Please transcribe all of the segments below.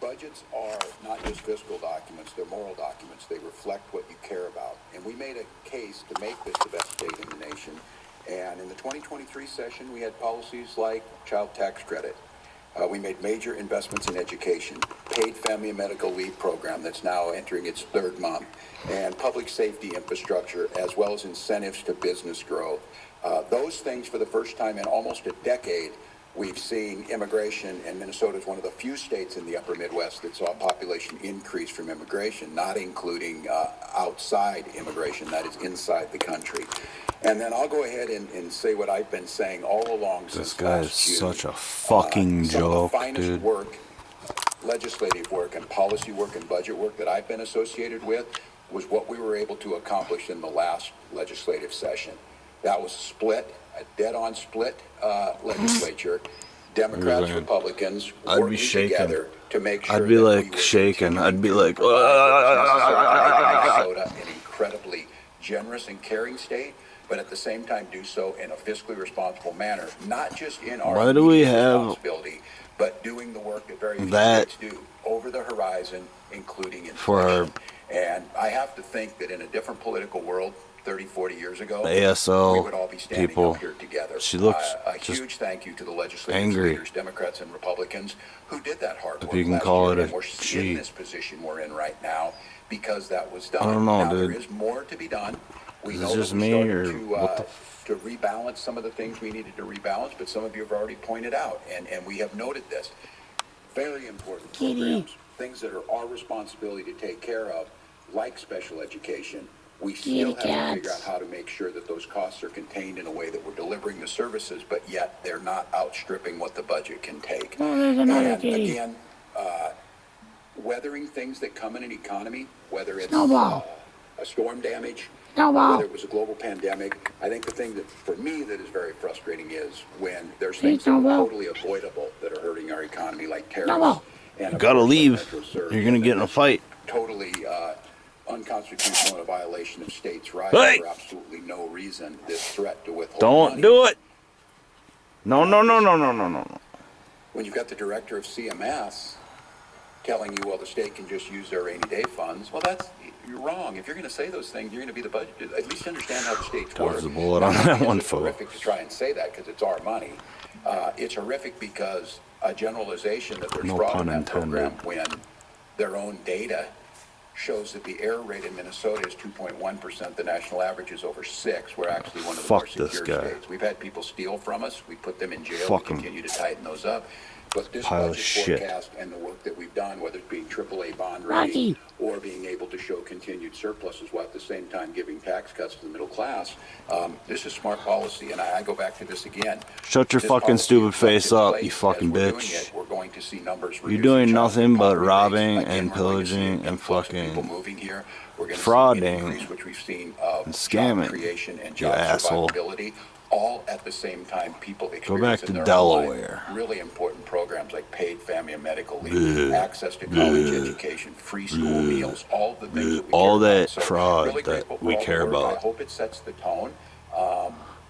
budgets are not just fiscal documents, they're moral documents. They reflect what you care about. And we made a case to make this the best state in the nation. And in the 2023 session, we had policies like child tax credit. We made major investments in education, paid family and medical leave program that's now entering its third month, and public safety infrastructure, as well as incentives to business growth. Those things, for the first time in almost a decade, we've seen immigration, and Minnesota is one of the few states in the upper Midwest that saw a population increase from immigration, not including outside immigration, that is inside the country. And then I'll go ahead and say what I've been saying all along This since guy is last June. such a fucking Some of joke, the finest dude. work, legislative work and policy work and budget work that I've been associated with was what we were able to accomplish in the last legislative session. That was split, a dead-on split legislature. Democrats, Republicans working together to make sure I'd be that like we were shaking. I'd be like, Minnesota, an incredibly generous and caring state, but at the same time do so in a fiscally responsible manner, not just in our why do we have responsibility, but doing the work that very few that states do over the horizon, including inflation. for our And I have to think that in a different political world, 30, 40 years ago, ASL we would all be standing people? up here together. She looks a just huge thank you to the legislative angry. leaders, Democrats and Republicans, who did that hard If work you can last call year, it a and we're she. in this position we're in right now because that was done. I don't know, now, dude. there is more to be done. We Is know this just that we me, started or what the to rebalance some of the things we needed to rebalance, but some of you have already pointed out, and we have noted this. Very important programs, things that are our responsibility to take care of, like special education. We still have to figure out how to make sure that those costs are contained in a way that we're delivering the services, but yet they're not outstripping what the budget can take. There's another And kitty. again, weathering things that come in an economy, whether it's Snowball. a storm damage, Snowball. whether it was a global pandemic. I think the thing that, for me, that is very frustrating is when there's things that are Snowball. totally avoidable that are hurting our economy, like tariffs. Snowball. And You of gotta course, leave. Metro Surge, You're gonna get in a fight. Totally unconstitutional and a violation of states' rights Hey! for absolutely no reason. This threat to withhold don't money. do it. No, no, no, no, no, no, no. When you've got the director of CMS telling you, well, the state can just use their rainy day funds, well, you're wrong. If you're going to say those things, you're going to be the budget. At least understand how the states work. Dodge the bullet on that one, It's fool. horrific to try and say that because it's our money. It's horrific because a generalization that there's No fraud in pun that intended. program when their own data shows that the error rate in Minnesota is 2.1%. The national average is over 6. We're actually one of the more Fuck this secure guy. states. We've had people steal from us. We put them in jail. Fuck We 'em. continue to tighten those up. But this Pile of budget shit. forecast and the work that we've done, whether it be AAA bond Rocky. rating or being able to show continued surpluses while at the same time giving tax cuts to the middle class, this is smart policy. And I go back to this again. Shut your This fucking policy stupid is face in up, place. you fucking As we're doing bitch. it, we're going to see numbers You're reduce doing in child nothing but poverty rates. robbing Again, and we're going to see pillaging an and influx of people fucking moving here. We're going to frauding see an increase, which we've seen of and job scamming, creation and you job asshole. survivability, all at the same time people experience back to in their Delaware. own life really important programs like paid family and medical leave, access to college education, free school meals, all the things that we all care that about. So fraud really that grateful for we all the care work. about. I hope it sets the tone.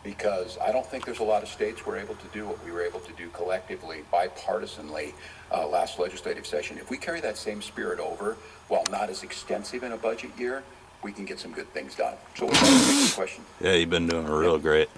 Because I don't think there's a lot of states were able to do what we were able to do collectively, bipartisanly, last legislative session. If we carry that same spirit over, while not as extensive in a budget year, we can get some good things done. So with that, question. Yeah, you've been doing real great.